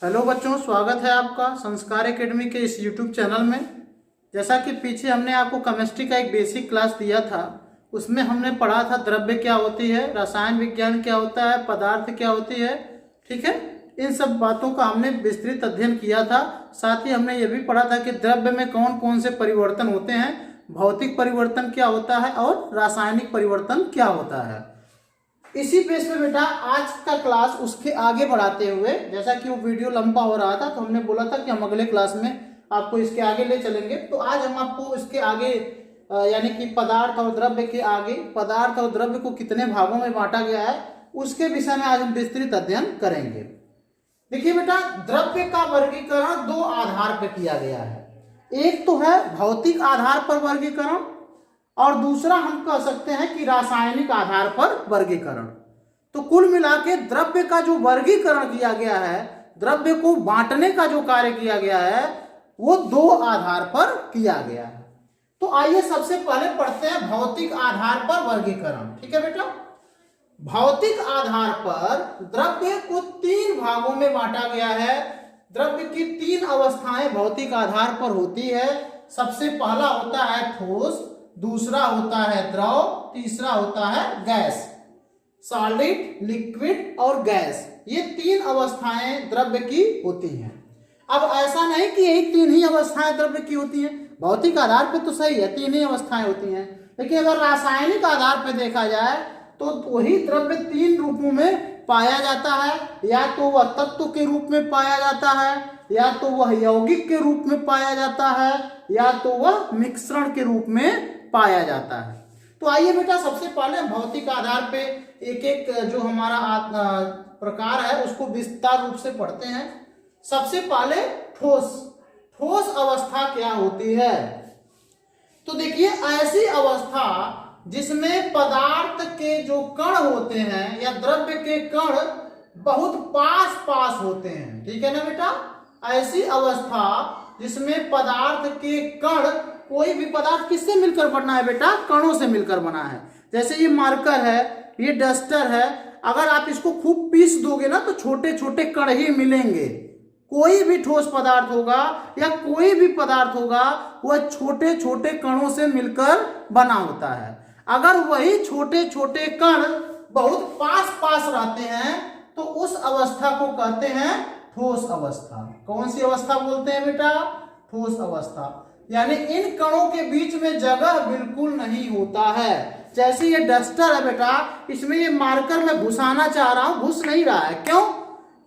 Hello बच्चों, स्वागत है आपका संस्कार एकेडमी के इस यूट्यूब चैनल में। जैसा कि पीछे हमने आपको केमिस्ट्री का एक बेसिक क्लास दिया था, उसमें हमने पढ़ा था द्रव्य क्या होती है, रसायन विज्ञान क्या होता है, पदार्थ क्या होती है। ठीक है, इन सब बातों का हमने विस्तृत अध्ययन किया था। साथ ही हमने ये भी पढ़ा था कि द्रव्य में कौन कौन से परिवर्तन होते हैं, भौतिक परिवर्तन क्या होता है और रासायनिक परिवर्तन क्या होता है। इसी बेस पे बेटा आज का क्लास उसके आगे बढ़ाते हुए, जैसा कि वो वीडियो लंबा हो रहा था तो हमने बोला था कि हम अगले क्लास में आपको इसके आगे ले चलेंगे। तो आज हम आपको इसके आगे यानी कि पदार्थ और द्रव्य के आगे, पदार्थ और द्रव्य को कितने भागों में बांटा गया है उसके विषय में आज हम विस्तृत अध्ययन करेंगे। देखिए बेटा, द्रव्य का वर्गीकरण दो आधार पर किया गया है। एक तो है भौतिक आधार पर वर्गीकरण और दूसरा हम कह सकते हैं कि रासायनिक आधार पर वर्गीकरण। तो कुल मिला के द्रव्य का जो वर्गीकरण किया गया है, द्रव्य को बांटने का जो कार्य किया गया है, वो दो आधार पर किया गया है। तो आइए सबसे पहले पढ़ते हैं भौतिक आधार पर वर्गीकरण। ठीक है बेटा, भौतिक आधार पर द्रव्य को तीन भागों में बांटा गया है। द्रव्य की तीन अवस्थाएं भौतिक आधार पर होती है। सबसे पहला होता है ठोस, दूसरा होता है द्रव, तीसरा होता है गैस। सॉलिड, लिक्विड और गैस, ये तीन अवस्थाएं द्रव्य की होती हैं। अब ऐसा नहीं कि यही तीन ही अवस्थाएं द्रव्य की होती हैं। भौतिक आधार पे तो सही है, तीन ही अवस्थाएं होती हैं, लेकिन अगर रासायनिक आधार पे देखा जाए तो वही द्रव्य तीन रूपों में पाया जाता है। या तो वह तत्व के रूप में पाया जाता है, या तो वह यौगिक के रूप में पाया जाता है, या तो वह मिश्रण के रूप में पाया जाता है। तो आइए बेटा सबसे पहले भौतिक आधार पे एक एक जो हमारा प्रकार है उसको विस्तार रूप से पढ़ते हैं। सबसे पहले ठोस। ठोस अवस्था क्या होती है? तो देखिए, ऐसी अवस्था जिसमें पदार्थ के जो कण होते हैं या द्रव्य के कण बहुत पास पास होते हैं। ठीक है ना बेटा, ऐसी अवस्था जिसमें पदार्थ के कण, कोई भी पदार्थ किससे मिलकर बना है बेटा? कणों से मिलकर बना है। जैसे ये मार्कर है, ये डस्टर है, अगर आप इसको खूब पीस दोगे ना तो छोटे छोटे कण ही मिलेंगे। कोई भी ठोस पदार्थ होगा या कोई भी पदार्थ होगा, वह छोटे छोटे कणों से मिलकर बना होता है। अगर वही छोटे छोटे कण बहुत पास पास रहते हैं तो उस अवस्था को कहते हैं ठोस अवस्था। कौन सी अवस्था बोलते हैं बेटा? ठोस अवस्था। यानी इन कणों के बीच में जगह बिल्कुल नहीं होता है। जैसे ये डस्टर है बेटा, इसमें ये मार्कर मैं घुसाना चाह रहा हूं, घुस नहीं रहा है। क्यों?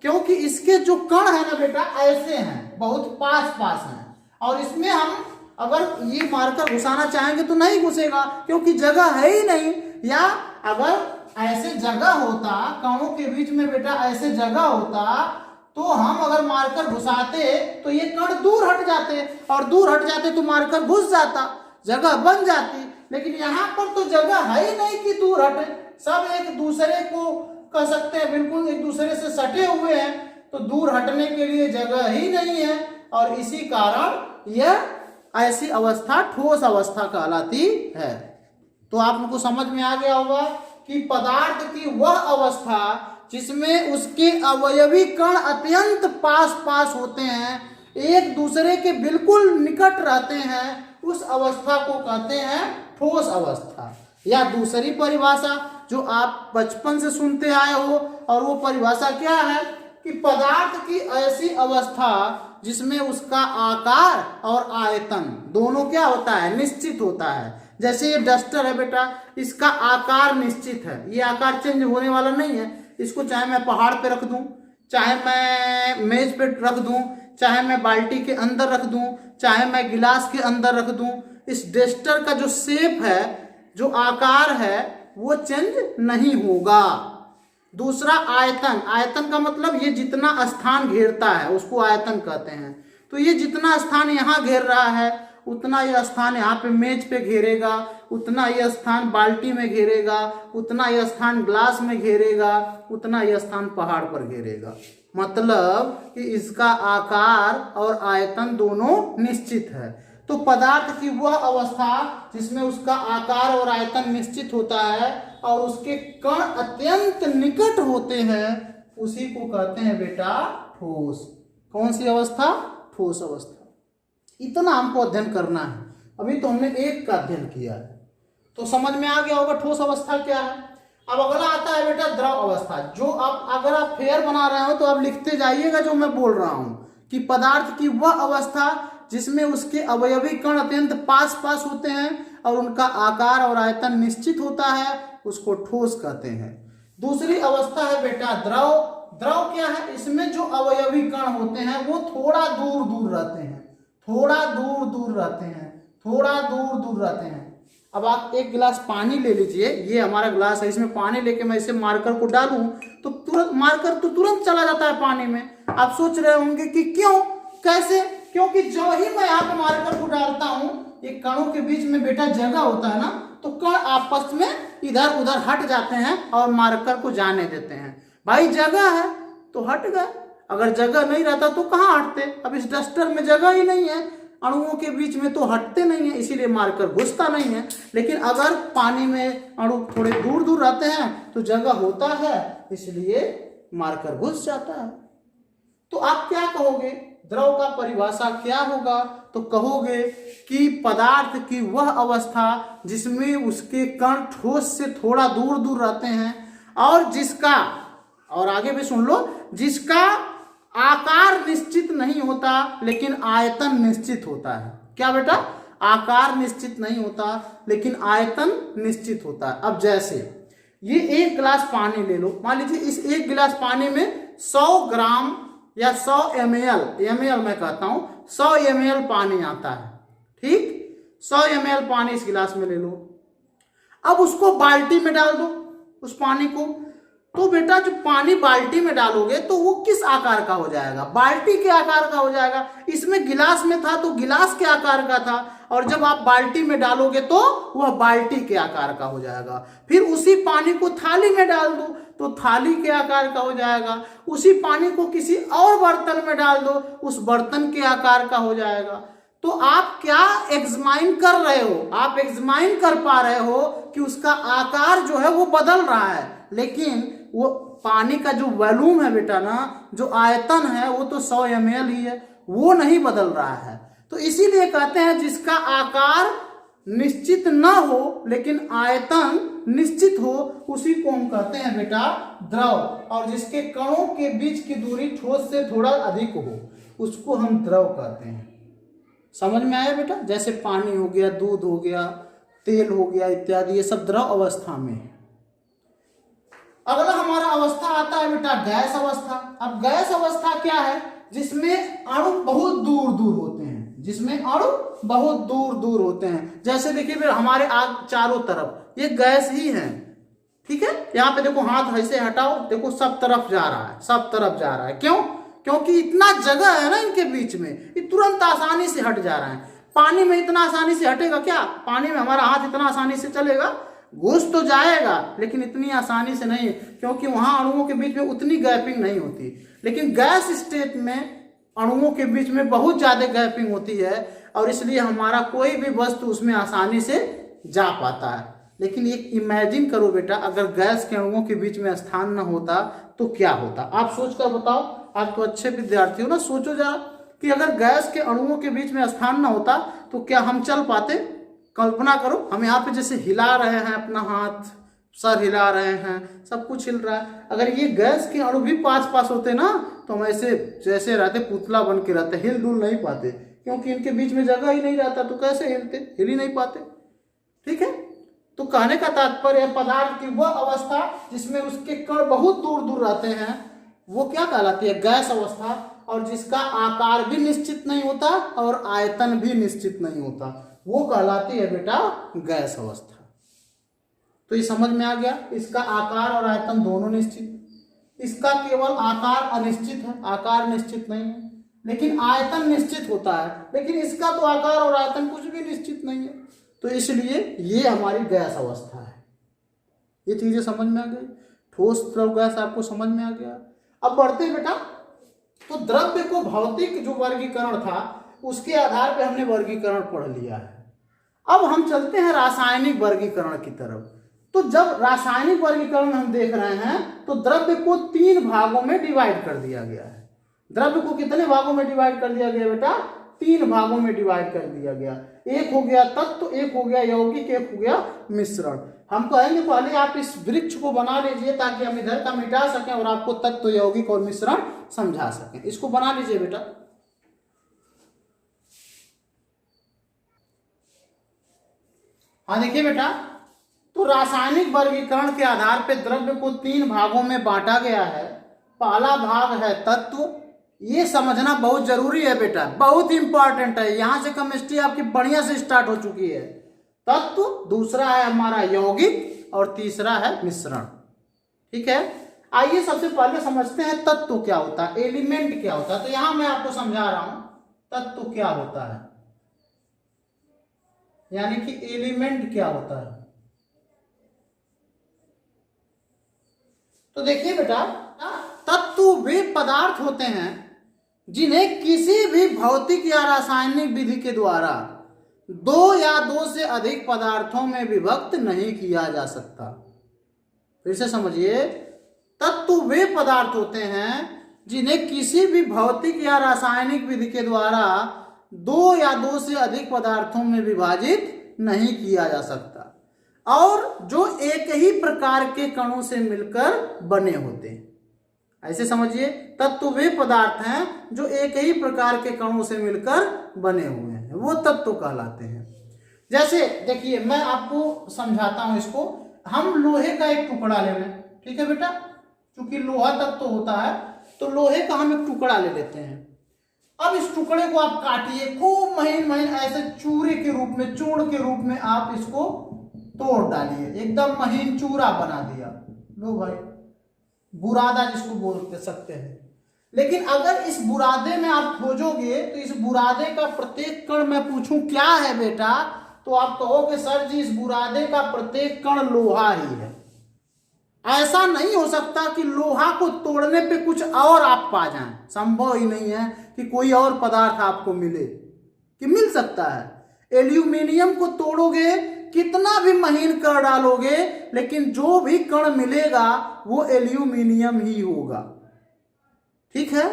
क्योंकि इसके जो कण है ना बेटा ऐसे हैं, बहुत पास पास हैं, और इसमें हम अगर ये मार्कर घुसाना चाहेंगे तो नहीं घुसेगा क्योंकि जगह है ही नहीं। या अगर ऐसे जगह होता, कणों के बीच में बेटा ऐसे जगह होता तो हम अगर मार्कर घुसाते तो ये कण दूर हट जाते, और दूर हट जाते तो मार्कर घुस जाता, जगह बन जाती। लेकिन यहाँ पर तो जगह है ही नहीं कि दूर हटे, सब एक दूसरे को कह सकते हैं बिल्कुल एक दूसरे से सटे हुए हैं, तो दूर हटने के लिए जगह ही नहीं है, और इसी कारण यह ऐसी अवस्था ठोस अवस्था कहलाती है। तो आपको समझ में आ गया होगा कि पदार्थ की वह अवस्था जिसमें उसके अवयवी कण अत्यंत पास पास होते हैं, एक दूसरे के बिल्कुल निकट रहते हैं, उस अवस्था को कहते हैं ठोस अवस्था। या दूसरी परिभाषा जो आप बचपन से सुनते आए हो, और वो परिभाषा क्या है कि पदार्थ की ऐसी अवस्था जिसमें उसका आकार और आयतन दोनों क्या होता है? निश्चित होता है। जैसे ये डस्टर है बेटा, इसका आकार निश्चित है, ये आकार चेंज होने वाला नहीं है। इसको चाहे मैं पहाड़ पे रख दूं, चाहे मैं मेज पे रख दूं, चाहे मैं बाल्टी के अंदर रख दूं, चाहे मैं गिलास के अंदर रख दूं, इस डस्टर का जो शेप है, जो आकार है, वो चेंज नहीं होगा। दूसरा आयतन। आयतन का मतलब ये जितना स्थान घेरता है उसको आयतन कहते हैं। तो ये जितना स्थान यहाँ घेर रहा है उतना यह स्थान यहाँ पे मेज पे घेरेगा, उतना यह स्थान बाल्टी में घेरेगा, उतना यह स्थान ग्लास में घेरेगा, उतना यह स्थान पहाड़ पर घेरेगा। मतलब कि इसका आकार और आयतन दोनों निश्चित है। तो पदार्थ की वह अवस्था जिसमें उसका आकार और आयतन निश्चित होता है और उसके कण अत्यंत निकट होते हैं, उसी को कहते हैं बेटा ठोस। कौन सी अवस्था? ठोस अवस्था। इतना हमको अध्ययन करना है। अभी तो हमने एक का अध्ययन किया है, तो समझ में आ गया होगा ठोस अवस्था क्या है। अब अगला आता है बेटा द्रव अवस्था। जो आप अगर आप फेयर बना रहे हो तो आप लिखते जाइएगा जो मैं बोल रहा हूं कि पदार्थ की वह अवस्था जिसमें उसके अवयवी कण अत्यंत पास पास होते हैं और उनका आकार और आयतन निश्चित होता है, उसको ठोस कहते हैं। दूसरी अवस्था है बेटा द्रव। द्रव क्या है? इसमें जो अवयवी कण होते हैं वो थोड़ा दूर दूर रहते हैं, थोड़ा दूर दूर रहते हैं, थोड़ा दूर दूर रहते हैं। अब आप एक गिलास पानी ले लीजिए, ये हमारा गिलास है, इसमें पानी लेके मैं इसे मार्कर को डालूं तो तुरंत मार्कर तो तुरंत चला जाता है पानी में। आप सोच रहे होंगे कि क्यों, कैसे? क्योंकि जो ही मैं यहाँ पे मार्कर को डालता हूँ, ये कणों के बीच में बेटा जगह होता है ना, तो कण आपस में इधर उधर हट जाते हैं और मार्कर को जाने देते हैं। भाई जगह है तो हट गए, अगर जगह नहीं रहता तो कहाँ हटते? अब इस डस्टर में जगह ही नहीं है, अणुओं के बीच में तो हटते नहीं है, इसीलिए मार्कर घुसता नहीं है। लेकिन अगर पानी में अणु थोड़े दूर दूर रहते हैं तो जगह होता है, इसलिए मार्कर घुस जाता है। तो आप क्या कहोगे? द्रव का परिभाषा क्या होगा? तो कहोगे कि पदार्थ की वह अवस्था जिसमें उसके कण ठोस से थोड़ा दूर दूर रहते हैं और जिसका, और आगे भी सुन लो, जिसका आकार निश्चित नहीं होता लेकिन आयतन निश्चित होता है। क्या बेटा? आकार निश्चित नहीं होता लेकिन आयतन निश्चित होता है। अब जैसे ये एक गिलास पानी ले लो, मान लीजिए इस एक गिलास पानी में 100 ग्राम या 100 ml मैं कहता हूं 100 ml पानी आता है, ठीक? 100 ml पानी इस गिलास में ले लो। अब उसको बाल्टी में डाल दो, उस पानी को। तो बेटा जो पानी बाल्टी में डालोगे तो वो किस आकार का हो जाएगा? बाल्टी के आकार का हो जाएगा। इसमें गिलास में था तो गिलास के आकार का था, और जब आप बाल्टी में डालोगे तो वह बाल्टी के आकार का हो जाएगा। फिर उसी पानी को थाली में डाल दो तो थाली के आकार का हो जाएगा। उसी पानी को किसी और बर्तन में डाल दो, उस बर्तन के आकार का हो जाएगा। तो आप क्या एग्जामाइन कर रहे हो? आप एग्जामाइन कर पा रहे हो कि उसका आकार जो है वो बदल रहा है, लेकिन वो पानी का जो वॉल्यूम है बेटा ना, जो आयतन है वो तो 100 ml ही है, वो नहीं बदल रहा है। तो इसीलिए कहते हैं जिसका आकार निश्चित न हो लेकिन आयतन निश्चित हो, उसी को हम कहते हैं बेटा द्रव। और जिसके कणों के बीच की दूरी ठोस से थोड़ा अधिक हो, उसको हम द्रव कहते हैं। समझ में आया बेटा? जैसे पानी हो गया, दूध हो गया, तेल हो गया इत्यादि, ये सब द्रव अवस्था में है। अगला हमारा अवस्था आता है बेटा गैस अवस्था। अब गैस अवस्था क्या है? जिसमें अणु बहुत दूर दूर होते हैं, जिसमें अणु बहुत दूर दूर होते हैं। जैसे देखिए फिर हमारे आग चारों तरफ ये गैस ही है, ठीक है? यहाँ पे देखो, हाथ ऐसे हटाओ, देखो सब तरफ जा रहा है, सब तरफ जा रहा है। क्यों? क्योंकि इतना जगह है ना इनके बीच में, ये तुरंत आसानी से हट जा रहा है। पानी में इतना आसानी से हटेगा क्या? पानी में हमारा हाथ इतना आसानी से चलेगा? घुस तो जाएगा लेकिन इतनी आसानी से नहीं, क्योंकि वहां अणुओं के बीच में उतनी गैपिंग नहीं होती। लेकिन गैस स्टेट में अणुओं के बीच में बहुत ज्यादा गैपिंग होती है, और इसलिए हमारा कोई भी वस्तु उसमें आसानी से जा पाता है। लेकिन एक इमेजिन करो बेटा, अगर गैस के अणुओं के बीच में स्थान न होता तो क्या होता? आप सोच कर बताओ, आप तो अच्छे विद्यार्थी हो ना, सोचो जरा कि अगर गैस के अणुओं के बीच में स्थान न होता तो क्या हम चल पाते? कल्पना करो, हम यहाँ पे जैसे हिला रहे हैं अपना हाथ, सर हिला रहे हैं, सब कुछ हिल रहा है। अगर ये गैस के अणु भी पास पास होते ना तो हम ऐसे जैसे रहते, पुतला बन के रहते, हिल डुल नहीं पाते, क्योंकि इनके बीच में जगह ही नहीं रहता, तो कैसे हिलते? हिल ही नहीं पाते, ठीक है? तो कहने का तात्पर्य है पदार्थ की वह अवस्था जिसमें उसके कण बहुत दूर दूर रहते हैं, वो क्या कहलाती है? गैस अवस्था। और जिसका आकार भी निश्चित नहीं होता और आयतन भी निश्चित नहीं होता, वो कहलाती है बेटा गैस अवस्था। तो ये समझ में आ गया, इसका आकार और आयतन दोनों निश्चित। इसका केवल आकार अनिश्चित है, आकार निश्चित नहीं है, लेकिन आयतन निश्चित होता है। लेकिन इसका तो आकार और आयतन कुछ भी निश्चित नहीं है, तो इसलिए ये हमारी गैस अवस्था है। ये चीजें समझ में आ गई। ठोस, द्रव, गैस आपको समझ में आ गया। अब बढ़ते बेटा, तो द्रव्य को भौतिक जो वर्गीकरण था उसके आधार पे हमने वर्गीकरण पढ़ लिया है। अब हम चलते हैं रासायनिक वर्गीकरण की तरफ। तो जब रासायनिक वर्गीकरण हम देख रहे हैं तो द्रव्य को 3 भागों में डिवाइड कर दिया गया है। द्रव्य को कितने भागों में डिवाइड कर दिया गया बेटा? 3 भागों में डिवाइड कर दिया गया। एक हो गया तत्व, एक हो गया यौगिक, एक हो गया मिश्रण। हम कहेंगे पहले आप इस वृक्ष को बना लीजिए ताकि हम इधर का मिटा सकें और आपको तत्व, यौगिक और मिश्रण समझा सकें। इसको बना लीजिए बेटा। हाँ देखिए बेटा, तो रासायनिक वर्गीकरण के आधार पर द्रव्य को 3 भागों में बांटा गया है। पहला भाग है तत्व। ये समझना बहुत जरूरी है बेटा, बहुत इंपॉर्टेंट है। यहां से केमिस्ट्री आपकी बढ़िया से स्टार्ट हो चुकी है। तत्व, दूसरा है हमारा यौगिक और तीसरा है मिश्रण। ठीक है, आइए सबसे पहले समझते हैं तत्व क्या होता है, एलिमेंट क्या होता है। तो यहां मैं आपको समझा रहा हूं तत्व क्या होता है, यानी कि एलिमेंट क्या होता है। तो देखिए बेटा, तत्व वे पदार्थ होते हैं जिन्हें किसी भी भौतिक या रासायनिक विधि के द्वारा 2 या 2 से अधिक पदार्थों में विभक्त नहीं किया जा सकता। फिर से समझिए, तत्व वे पदार्थ होते हैं जिन्हें किसी भी भौतिक या रासायनिक विधि के द्वारा 2 या 2 से अधिक पदार्थों में विभाजित नहीं किया जा सकता और जो एक ही प्रकार के कणों से मिलकर बने होते हैं। ऐसे समझिए, तत्व वे पदार्थ हैं जो एक ही प्रकार के कणों से मिलकर बने हुए हैं, वो तत्व कहलाते हैं। जैसे देखिए, मैं आपको समझाता हूं इसको। हम लोहे का एक टुकड़ा ले लें, ठीक है बेटा, क्योंकि लोहा तत्व होता है तो लोहे का हम एक टुकड़ा ले लेते हैं। अब इस टुकड़े को आप काटिए खूब महीन महीन, ऐसे चूरे के रूप में, चूर्ण के रूप में आप इसको तोड़ डालिए, एकदम महीन चूरा बना दिया। लो भाई, बुरादा जिसको बोल सकते हैं। लेकिन अगर इस बुरादे में आप खोजोगे तो इस बुरादे का प्रत्येक कण, मैं पूछूं क्या है बेटा, तो आप कहोगे सर जी इस बुरादे का प्रत्येक कण लोहा ही है। ऐसा नहीं हो सकता कि लोहा को तोड़ने पे कुछ और आप पा जाएं, संभव ही नहीं है कि कोई और पदार्थ आपको मिले। कि मिल सकता है। एल्यूमिनियम को तोड़ोगे, कितना भी महीन कर डालोगे, लेकिन जो भी कण मिलेगा वो एल्यूमिनियम ही होगा। ठीक है,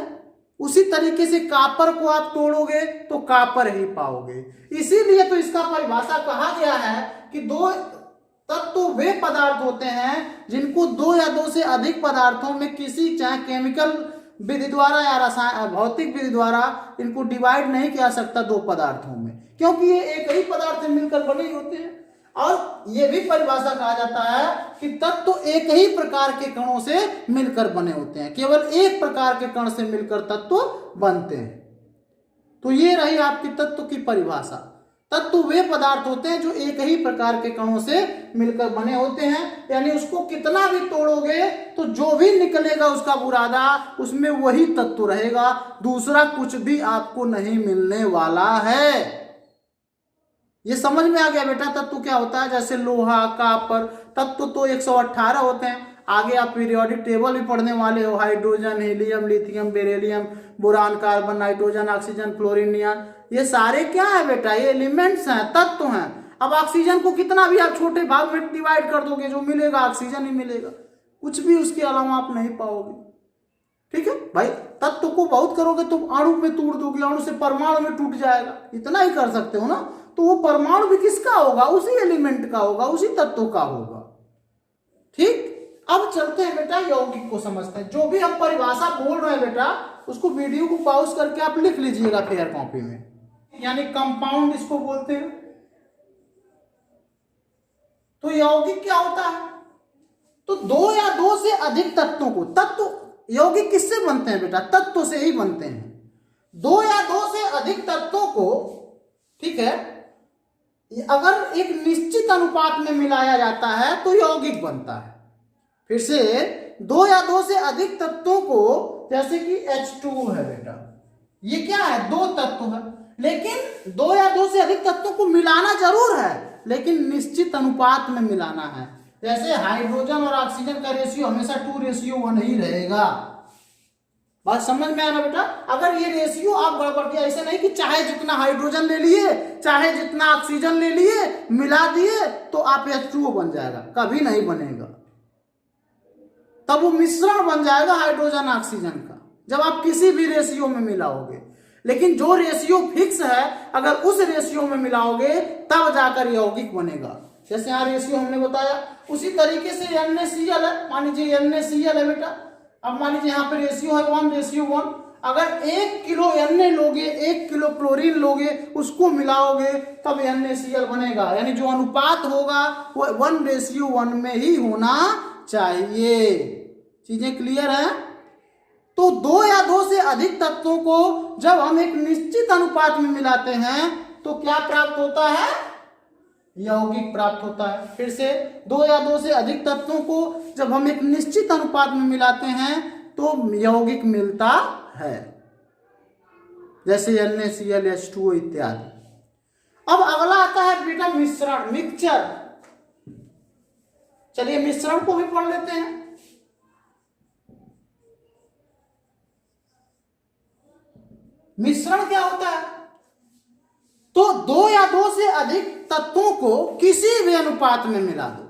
उसी तरीके से कापर को आप तोड़ोगे तो कापर ही पाओगे। इसीलिए तो इसका परिभाषा कहा गया है कि 2 तत्व वे पदार्थ होते हैं जिनको 2 या 2 से अधिक पदार्थों में किसी, चाहे केमिकल विधि द्वारा या रासायनिक भौतिक विधि द्वारा, इनको डिवाइड नहीं किया सकता 2 पदार्थों में, क्योंकि ये एक ही पदार्थ से मिलकर बने ही होते हैं। और यह भी परिभाषा कहा जाता है कि तत्व एक ही प्रकार के कणों से मिलकर बने होते हैं, केवल एक प्रकार के कण से मिलकर तत्व बनते हैं। तो ये रही आपकी तत्व की परिभाषा। तत्व वे पदार्थ होते हैं जो एक ही प्रकार के कणों से मिलकर बने होते हैं, यानी उसको कितना भी तोड़ोगे तो जो भी निकलेगा उसका बुरादा, उसमें वही तत्व रहेगा, दूसरा कुछ भी आपको नहीं मिलने वाला है। ये समझ में आ गया बेटा तत्व क्या होता है। जैसे लोहा, कापर, तत्व तो 118 होते हैं। आगे आप पीरियोडिक टेबल भी पढ़ने वाले हो, hydrogen, helium, lithium, beryllium, boron, carbon, nitrogen, oxygen, fluorine, neon, ये सारे क्या है बेटा, ये एलिमेंट्स हैं, तत्व हैं। अब ऑक्सीजन को कितना भी आप छोटे भाग में डिवाइड कर दोगे, जो मिलेगा ऑक्सीजन ही मिलेगा, कुछ भी उसके अलावा आप नहीं पाओगे। ठीक है भाई, तत्व को बहुत करोगे तो अणु में तोड़ दोगे, अणु से परमाणु में टूट जाएगा, इतना ही कर सकते हो ना। तो वो परमाणु भी किसका होगा, उसी एलिमेंट का होगा, उसी तत्व का होगा। ठीक, अब चलते हैं बेटा यौगिक को समझते हैं। जो भी हम परिभाषा बोल रहे हैं बेटा, उसको वीडियो को पॉज करके आप लिख लीजिएगा फेयर कॉपी में, यानी कंपाउंड इसको बोलते हैं। तो यौगिक क्या होता है, तो 2 या 2 से अधिक तत्वों को, तत्व यौगिक किससे बनते हैं बेटा, तत्व से ही बनते हैं। 2 या 2 से अधिक तत्वों को, ठीक है, अगर एक निश्चित अनुपात में मिलाया जाता है तो यौगिक बनता है। फिर से 2 या 2 से अधिक तत्वों को, जैसे कि H2 है बेटा, ये क्या है, 2 तत्व है, लेकिन 2 या 2 से अधिक तत्वों को मिलाना जरूर है, लेकिन निश्चित अनुपात में मिलाना है। जैसे हाइड्रोजन और ऑक्सीजन का रेशियो हमेशा 2:1 ही रहेगा। बात समझ में आ रहा बेटा। अगर ये रेशियो आप गड़बड़ किया, ऐसे नहीं कि चाहे जितना हाइड्रोजन ले लिए, चाहे जितना ऑक्सीजन ले लिए, मिला दिए तो आप H2O बन जाएगा, कभी नहीं बनेगा। तब वो मिश्रण बन जाएगा हाइड्रोजन ऑक्सीजन का, जब आप किसी भी रेशियो में मिलाओगे। लेकिन जो रेशियो फिक्स है, अगर उस रेशियो में मिलाओगे तब जाकर यौगिक बनेगा। जैसे यहाँ रेशियो हमने बताया, उसी तरीके से NaCl है, मान लीजिए NaCl है बेटा। अब मान लीजिए यहाँ पे रेशियो है 1:1। अगर 1 किलो Na लोगे, 1 किलो क्लोरीन लोगे, उसको मिलाओगे तब NaCl बनेगा। यानी जो अनुपात होगा वो 1:1 में ही होना चाहिए। चीजें क्लियर है? तो 2 या 2 से अधिक तत्वों को जब हम एक निश्चित अनुपात में मिलाते हैं तो क्या प्राप्त होता है? यौगिक प्राप्त होता है। फिर से 2 या 2 से अधिक तत्वों को जब हम एक निश्चित अनुपात में मिलाते हैं तो यौगिक मिलता है, जैसे NaCl, H2O इत्यादि। अब अगला आता है बेटा मिश्रण, मिक्सचर। चलिए मिश्रण को भी पढ़ लेते हैं। मिश्रण क्या होता है? तो 2 या 2 से अधिक तत्वों को किसी भी अनुपात में मिला दो,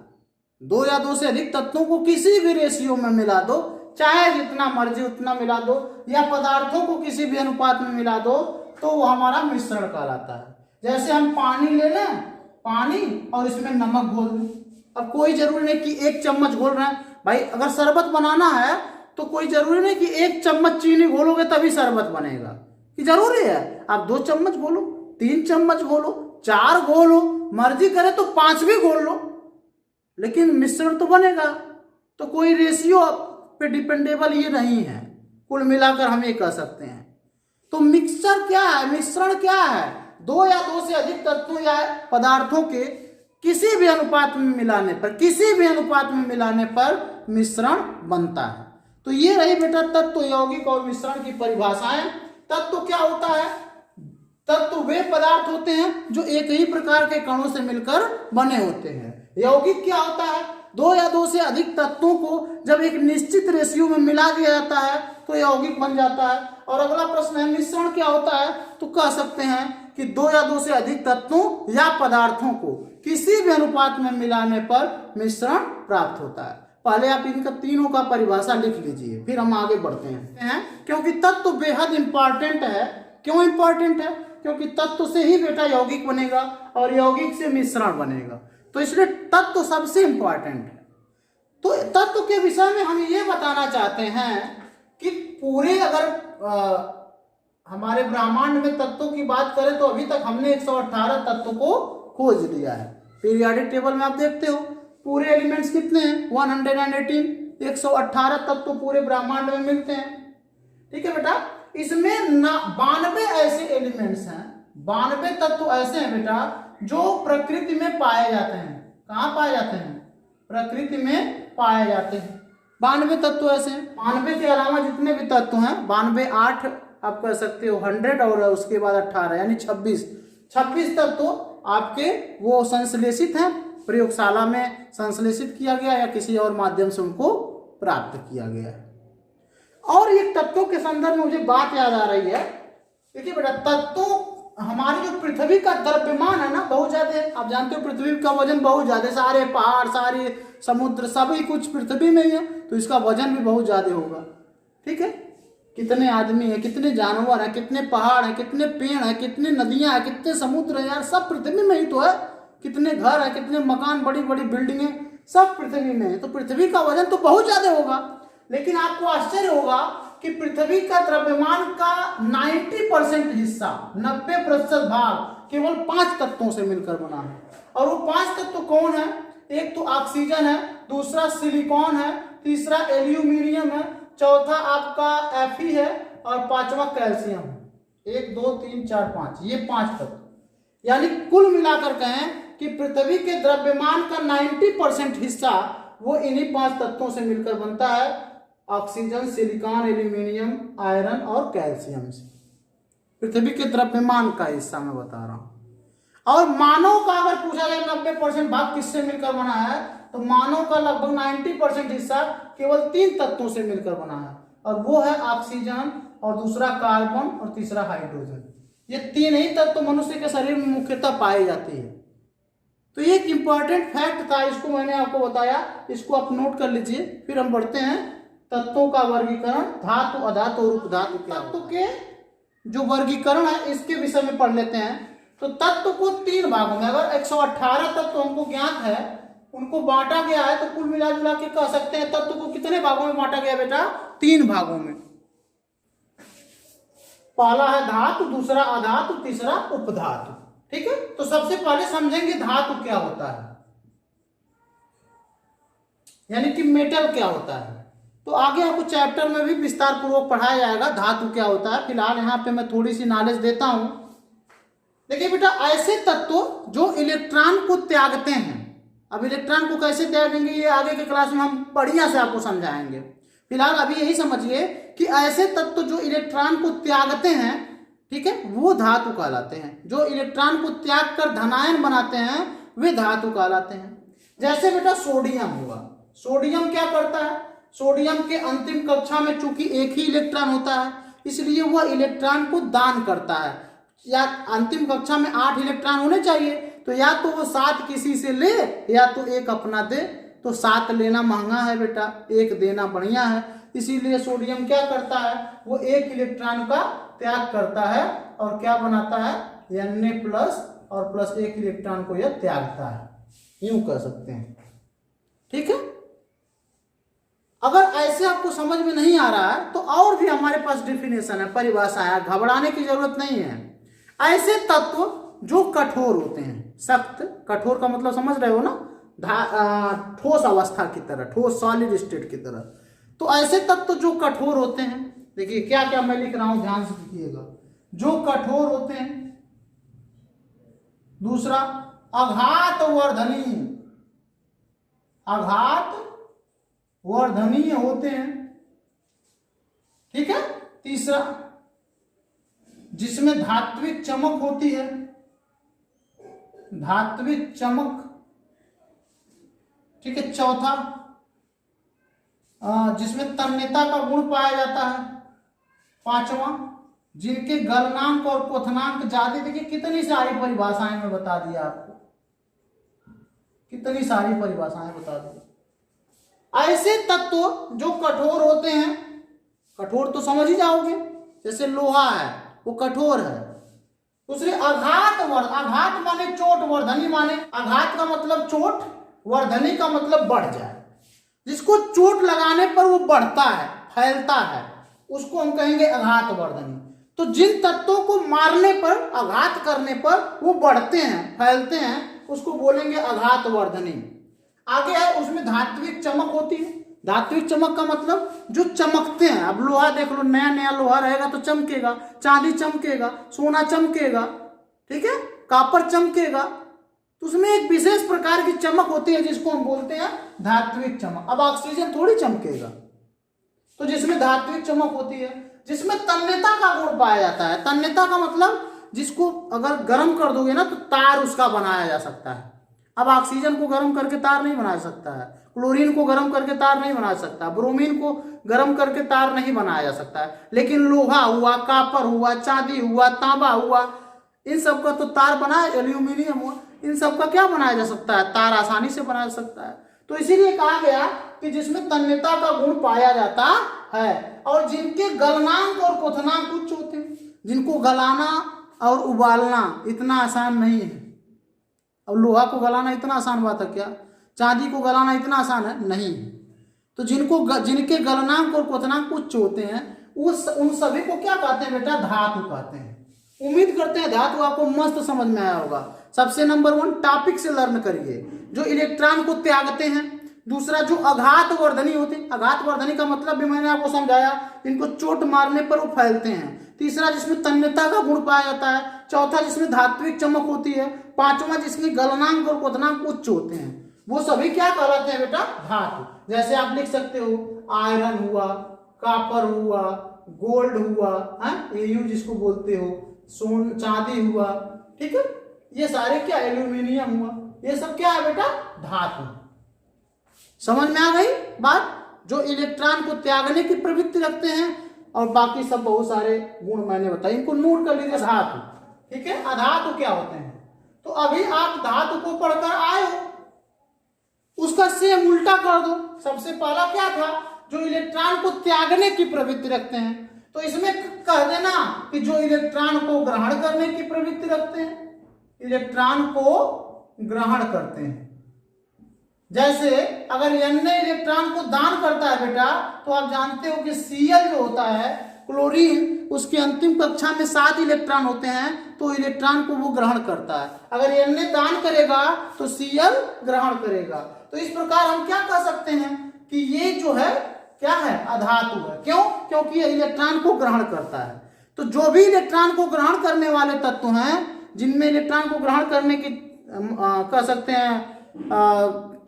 2 या 2 से अधिक तत्वों को किसी भी रेशियो में मिला दो, चाहे जितना मर्जी उतना मिला दो, या पदार्थों को किसी भी अनुपात में मिला दो, तो वो हमारा मिश्रण कहलाता है। जैसे हम पानी ले लें, पानी और इसमें नमक घोल दें। अब कोई जरूरी नहीं कि 1 चम्मच घोल रहे हैं भाई। अगर शरबत बनाना है तो कोई जरूरी नहीं कि 1 चम्मच चीनी घोलोगे तभी शरबत बनेगा, कि जरूरी है आप 2 चम्मच घोलो, 3 चम्मच घोलो, 4 घोलो, मर्जी करे तो 5 भी घोल लो, लेकिन मिश्रण तो बनेगा। तो कोई रेशियो पे डिपेंडेबल ये नहीं है, कुल मिलाकर हम ये कह सकते हैं। तो मिक्सचर क्या है, मिश्रण क्या है? 2 या 2 से अधिक तत्वों या पदार्थों के किसी भी अनुपात में मिलाने पर, किसी भी अनुपात में मिलाने पर मिश्रण बनता है। तो ये रही बेटा तत्व, यौगिक और मिश्रण की परिभाषाएं। तत्व क्या होता है? तत्व वे पदार्थ होते हैं जो एक ही प्रकार के कणों से मिलकर बने होते हैं। यौगिक क्या होता है? 2 या 2 से अधिक तत्वों को जब एक निश्चित रेशियो में मिला दिया जाता है तो यौगिक बन जाता है। और अगला प्रश्न है मिश्रण क्या होता है? तो कह सकते हैं कि 2 या 2 से अधिक तत्वों या पदार्थों को किसी भी अनुपात में मिलाने पर मिश्रण प्राप्त होता है। पहले आप इनका तीनों का परिभाषा लिख लीजिए, फिर हम आगे बढ़ते हैं। क्योंकि तत्व बेहद इंपॉर्टेंट है। क्यों इंपॉर्टेंट है? क्योंकि तत्व से ही बेटा यौगिक बनेगा और यौगिक से मिश्रण बनेगा, तो इसलिए तत्व सबसे इंपॉर्टेंट है। तो तत्व के विषय में हम ये बताना चाहते हैं कि पूरे अगर हमारे ब्रह्मांड में तत्वों की बात करें तो अभी तक हमने 118 तत्वों को खोज लिया है। पीरियोडिक टेबल में आप देखते हो पूरे एलिमेंट्स कितने हैं? 118, 118 तत्व पूरे ब्रह्मांड में मिलते हैं। ठीक है बेटा, इसमें 92 ऐसे एलिमेंट्स हैं, 92 तत्व ऐसे हैं बेटा जो प्रकृति में पाए जाते हैं। कहाँ पाए जाते हैं? प्रकृति में पाए जाते हैं। 92 तत्व ऐसे हैं। 92 के अलावा जितने भी तत्व हैं, 92, 8 आप कह सकते हो 100 और उसके बाद 18 यानी 26 तत्व आपके वो संश्लेषित हैं, प्रयोगशाला में संश्लेषित किया गया या किसी और माध्यम से उनको प्राप्त किया गया है। और ये तत्वों के संदर्भ में मुझे बात याद आ रही है। देखिए बेटा, तत्वों हमारी जो पृथ्वी का द्रव्यमान है ना बहुत ज्यादा, आप जानते हो पृथ्वी का वजन बहुत ज्यादा, सारे पहाड़, सारे समुद्र सभी कुछ पृथ्वी में ही है, तो इसका वजन भी बहुत ज्यादा होगा। ठीक है, कितने आदमी है, कितने जानवर है, कितने पहाड़ है, कितने पेड़ है, कितने नदियां है, कितने समुद्र है, यार सब पृथ्वी में ही तो है। कितने घर है, कितने मकान, बड़ी बड़ी बिल्डिंगे, सब पृथ्वी में है, तो पृथ्वी का वजन तो बहुत ज्यादा होगा। लेकिन आपको आश्चर्य होगा कि पृथ्वी का द्रव्यमान का 90% हिस्सा, 90% भाग केवल 5 तत्वों से मिलकर बना है। और वो 5 तत्व कौन है? एक तो ऑक्सीजन है, दूसरा सिलिकॉन है, तीसरा एल्यूमिनियम है, चौथा आपका Fe है और 5वां कैल्शियम है। 1 2 3 4 5, ये 5 तत्व। यानी कुल मिलाकर कहें कि पृथ्वी के द्रव्यमान का 90% हिस्सा वो इन्हीं 5 तत्वों से मिलकर बनता है, ऑक्सीजन, सिलिकॉन, एल्यूमिनियम, आयरन और कैल्शियम से। पृथ्वी के द्रव्यमान का हिस्सा मैं बता रहा हूं। और मानव का अगर पूछा जाए 90% भाग किससे मिलकर बना है, तो मानव का लगभग 90% हिस्सा केवल 3 तत्वों से मिलकर बना है, और वो है ऑक्सीजन और दूसरा कार्बन और तीसरा हाइड्रोजन। ये 3 ही तत्व मनुष्य के शरीर में मुख्यतः पाए जाती है। तो ये एक इंपॉर्टेंट फैक्ट था, इसको मैंने आपको बताया, इसको आप नोट कर लीजिए। फिर हम बढ़ते हैं तत्वों का वर्गीकरण, धातु, अधातु और उपधातु क्या तत्व के जो वर्गीकरण है इसके विषय में पढ़ लेते हैं। तो तत्व को 3 भागों में, अगर 118 तत्व हमको ज्ञात है, उनको बांटा गया है, तो कुल मिला जुला के कह सकते हैं तत्व को कितने भागों में बांटा गया बेटा? 3 भागों में। पहला है धातु, दूसरा अधातु, तीसरा उपधातु। ठीक है, तो सबसे पहले समझेंगे धातु क्या होता है, यानी कि मेटल क्या होता है। तो आगे आपको चैप्टर में भी विस्तार पूर्वक पढ़ाया जाएगा धातु क्या होता है। फिलहाल यहाँ पे मैं थोड़ी सी नॉलेज देता हूं। देखिए बेटा, ऐसे तत्व जो इलेक्ट्रॉन को त्यागते हैं, अब इलेक्ट्रॉन को कैसे त्यागेंगे ये आगे के क्लास में हम बढ़िया से आपको समझाएंगे। फिलहाल अभी यही समझिए कि ऐसे तत्व जो इलेक्ट्रॉन को त्यागते हैं, ठीक है, वो धातु कहलाते हैं। जो इलेक्ट्रॉन को त्याग कर धनायन बनाते हैं वे धातु कहलाते हैं। जैसे बेटा सोडियम हुआ, सोडियम क्या करता है? सोडियम के अंतिम कक्षा में चूंकि एक ही इलेक्ट्रॉन होता है, इसलिए वह इलेक्ट्रॉन को दान करता है। या अंतिम कक्षा में 8 इलेक्ट्रॉन होने चाहिए, तो या तो वो 7 किसी से ले या तो 1 अपना दे। तो 7 लेना महंगा है बेटा, 1 देना बढ़िया है। इसीलिए सोडियम क्या करता है? वो 1 इलेक्ट्रॉन का त्याग करता है और क्या बनाता है? Na+ और +1 इलेक्ट्रॉन को यह त्यागता है, यूं कह सकते हैं। ठीक है, अगर ऐसे आपको समझ में नहीं आ रहा है तो और भी हमारे पास डेफिनेशन है, परिभाषा है, घबराने की जरूरत नहीं है। ऐसे तत्व जो कठोर होते हैं, सख्त, कठोर का मतलब समझ रहे हो ना, ठोस अवस्था की तरह, ठोस सॉलिड स्टेट की तरह। तो ऐसे तत्व जो कठोर होते हैं, देखिए क्या क्या मैं लिख रहा हूं, ध्यान से लिखिएगा। जो कठोर होते हैं, दूसरा आघात वर्धनीय, आघात वर्धनीय होते हैं। ठीक है, तीसरा जिसमें धात्विक चमक होती है, धात्विक चमक। ठीक है, चौथा जिसमें तन्यता का गुण पाया जाता है। पांचवा जिनके गलनांक और क्वथनांक ज्यादा। देखिए कितनी सारी परिभाषाएं मैं बता दी आपको, कितनी सारी परिभाषाएं बता दी। ऐसे तत्व जो कठोर होते हैं, कठोर तो समझ ही जाओगे, जैसे लोहा है वो कठोर है। दूसरे आघात माने चोट, वर्धनी माने आघात का मतलब चोट, वर्धनी का मतलब बढ़ जाए। जिसको चोट लगाने पर वो बढ़ता है, फैलता है, उसको हम कहेंगे आघात वर्धनी। तो जिन तत्वों को मारने पर, आघात करने पर वो बढ़ते हैं, फैलते हैं, उसको बोलेंगे आघात वर्धनी। आगे है उसमें धात्विक चमक होती है। धात्विक चमक का मतलब जो चमकते हैं। अब लोहा देख लो, नया नया लोहा रहेगा तो चमकेगा, चांदी चमकेगा, सोना चमकेगा, ठीक है, कॉपर चमकेगा। तो उसमें एक विशेष प्रकार की चमक होती है जिसको हम बोलते हैं धात्विक चमक। अब ऑक्सीजन थोड़ी चमकेगा। तो जिसमें धात्विक चमक होती है, जिसमें तन्यता का गुण पाया जाता है। तन्यता का मतलब जिसको अगर गर्म कर दोगे ना तो तार उसका बनाया जा सकता है। अब ऑक्सीजन को गर्म करके तार नहीं बना सकता है, क्लोरीन को गर्म करके तार नहीं बना सकता, ब्रोमीन को गर्म करके तार नहीं बनाया जा सकता है। लेकिन लोहा हुआ, कॉपर हुआ, चांदी हुआ, तांबा हुआ, इन सब का तो तार बना, एल्यूमिनियम हुआ, इन सब का क्या बनाया जा सकता है? तार आसानी से बनाया जा सकता है। तो इसीलिए कहा गया कि जिसमें तन्यता का गुण पाया जाता है और जिनके गलनांक और क्वथनांक उच्च होते हैं। जिनको गलाना और उबालना इतना आसान नहीं है। अब लोहा को गलाना इतना आसान बात है क्या? चांदी को गलाना इतना आसान है? नहीं। तो जिनके गलनांक और क्वथनांक उच्च होते हैं उन सभी को क्या कहते हैं बेटा? धातु कहते हैं। उम्मीद करते हैं धातु आपको मस्त समझ में आया होगा। सबसे नंबर 1 टॉपिक से लर्न करिए, जो इलेक्ट्रॉन को त्यागते हैं। दूसरा जो आघात वर्धनी होते हैं, आघात वर्धनी का मतलब भी मैंने आपको समझाया, इनको चोट मारने पर वो फैलते हैं। तीसरा जिसमें तन्यता का गुण पाया जाता है। चौथा जिसमें धात्विक चमक होती है। पांचवा जिसमें गलनांक और क्वथनांक उच्च होते हैं। वो सभी क्या कहलाते हैं बेटा? धातु। जैसे आप लिख सकते हो आयरन हुआ, कॉपर हुआ, गोल्ड हुआ, एयू जिसको बोलते हो, चांदी हुआ, ठीक है, ये सारे क्या? एल्यूमिनियम हुआ, ये सब क्या है बेटा? धातु। समझ में आ गई बात? जो इलेक्ट्रॉन को त्यागने की प्रवृत्ति रखते हैं और बाकी सब बहुत सारे गुण मैंने बताए, इनको नोट कर लीजिए। धातु, ठीक है। अधातु क्या होते हैं? तो अभी आप धातु को पढ़कर आए हो, उसका सेम उल्टा कर दो। सबसे पहला क्या था? जो इलेक्ट्रॉन को त्यागने की प्रवृत्ति रखते हैं। तो इसमें कह देना कि जो इलेक्ट्रॉन को ग्रहण करने की प्रवृत्ति रखते हैं, इलेक्ट्रॉन को ग्रहण करते हैं। जैसे अगर Na इलेक्ट्रॉन को दान करता है बेटा, तो आप जानते हो कि Cl जो होता है क्लोरीन, उसके अंतिम कक्षा में 7 इलेक्ट्रॉन होते हैं, तो इलेक्ट्रॉन को वो ग्रहण करता है। अगर Na दान करेगा तो Cl ग्रहण करेगा। तो इस प्रकार हम क्या कह सकते हैं कि ये जो है क्या है, अधातु है। क्यों? क्योंकि ये इलेक्ट्रॉन को ग्रहण करता है। तो जो भी इलेक्ट्रॉन को ग्रहण करने वाले तत्व हैं, जिनमें इलेक्ट्रॉन को ग्रहण करने की कह सकते हैं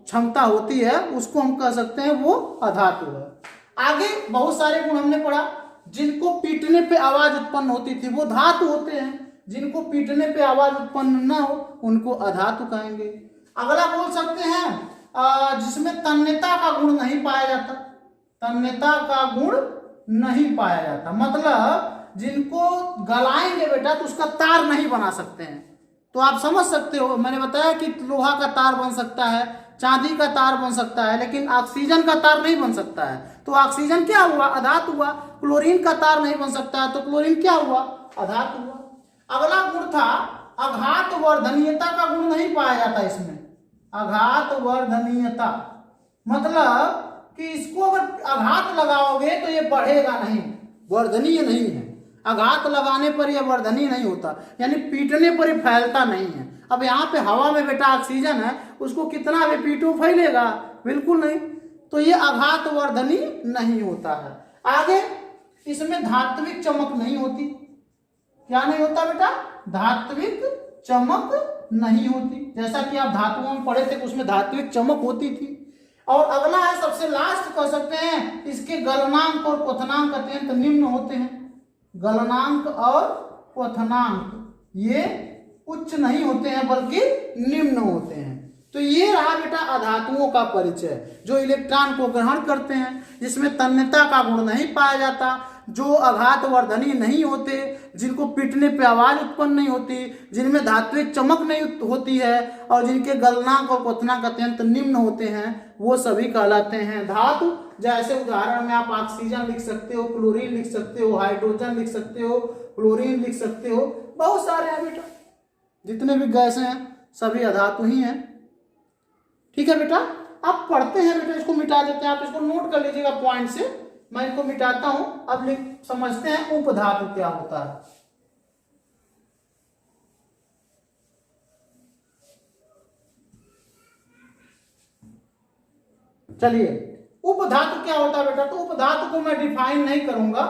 क्षमता होती है, उसको हम कह सकते हैं वो अधातु है। आगे बहुत सारे गुण हमने पढ़ा। जिनको पीटने पे आवाज उत्पन्न होती थी वो धातु होते हैं, जिनको पीटने पे आवाज उत्पन्न न हो उनको अधातु कहेंगे। अगला बोल सकते हैं जिसमें तन्यता का गुण नहीं पाया जाता, तन्यता का गुण नहीं पाया जाता, मतलब जिनको गलाएंगे बेटा तो उसका तार नहीं बना सकते हैं। तो आप समझ सकते हो, मैंने बताया कि लोहा का तार बन सकता है, चांदी का तार बन सकता है, लेकिन ऑक्सीजन का तार नहीं बन सकता है। तो ऑक्सीजन क्या हुआ, अधातु हुआ। क्लोरीन का तार नहीं बन सकता है, तो क्लोरीन क्या हुआ, अधातु हुआ। अगला गुण था आघात वर्धनीयता का गुण नहीं पाया जाता इसमें। आघात वर्धनीयता मतलब कि इसको अगर आघात लगाओगे तो ये बढ़ेगा नहीं, वर्धनीय नहीं है। आघात लगाने पर यह वर्धनीय नहीं होता, यानी पीटने पर ये फैलता नहीं है। अब यहाँ पे हवा में बेटा ऑक्सीजन है, उसको कितना भी पीटो फैलेगा, बिल्कुल नहीं। तो ये आघात वर्धनीय नहीं होता है। आगे इसमें धात्विक चमक नहीं होती। क्या नहीं होता बेटा, धात्विक चमक नहीं होती। जैसा कि आप धातुओं में पढ़े थे, उसमें धात्विक चमक होती थी। और अगला है सबसे लास्ट कह सकते हैं, इसके गलनांक और क्वथनांक अत्यंत निम्न होते हैं। गलनांक और क्वथनांक ये उच्च नहीं होते हैं बल्कि निम्न होते हैं। तो ये रहा बेटा अधातुओं का परिचय, जो इलेक्ट्रॉन को ग्रहण करते हैं, जिसमें तन्यता का गुण नहीं पाया जाता, जो आघात वर्धनीय नहीं होते, जिनको पीटने पे आवाज उत्पन्न नहीं होती, जिनमें धात्विक चमक नहीं होती है, और जिनके गलनांक और क्वथनांक अत्यंत निम्न होते हैं, वो सभी कहलाते हैं धातु। जैसे उदाहरण में आप ऑक्सीजन लिख सकते हो, क्लोरीन लिख सकते हो, हाइड्रोजन लिख सकते हो, फ्लोरीन लिख सकते हो, बहुत सारे हैं बेटा। जितने भी गैसें हैं सभी अधातु ही हैं। ठीक है बेटा, अब पढ़ते हैं बेटा, इसको मिटा देते हैं। आप इसको नोट कर लीजिएगा पॉइंट से, मैं इसको मिटाता हूं। अब समझते हैं उपधातु क्या होता है। चलिए, उपधातु क्या होता है बेटा, तो उपधातु को मैं डिफाइन नहीं करूंगा,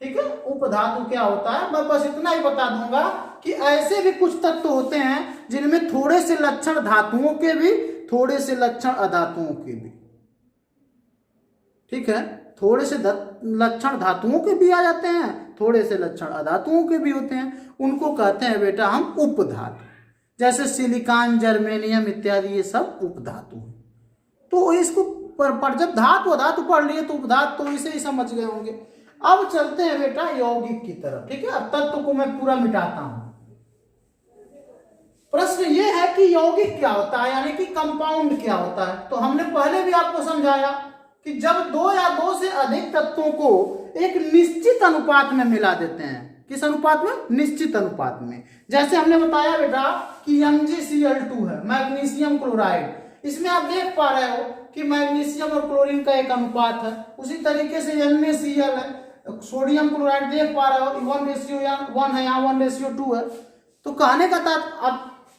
ठीक है। उपधातु क्या होता है मैं बस इतना ही बता दूंगा कि ऐसे भी कुछ तत्व होते हैं जिनमें थोड़े से लक्षण धातुओं के भी, थोड़े से लक्षण अधातुओं के भी, ठीक है। थोड़े से लक्षण धातुओं के भी आ जाते हैं, थोड़े से लक्षण अधातुओं के भी होते हैं, उनको कहते हैं बेटा हम उपधातु। जैसे सिलिकॉन, जर्मेनियम इत्यादि, ये सब उपधातु हैं। तो इसको पर जब धातु अधातु पढ़ लिए तो उपधातु तो इसे ही समझ गए होंगे। अब चलते हैं बेटा यौगिक की तरफ, ठीक है। अब तत्व को मैं पूरा मिटाता हूं। प्रश्न ये है कि यौगिक क्या होता है, यानी कि कंपाउंड क्या होता है। तो हमने पहले भी आपको समझाया कि जब दो या दो से अधिक तत्वों को एक निश्चित अनुपात में मिला देते हैं, किस अनुपात में, निश्चित अनुपात में। जैसे हमने बताया बेटा कि MgCl2 है, मैग्नीशियम क्लोराइड। इसमें आप देख पा रहे हो कि मैग्नीशियम और क्लोरीन का एक अनुपात है। उसी तरीके से NaCl है, सोडियम क्लोराइड देख पा रहे हो 1:1 है, यहाँ 1:2 है। तो कहने का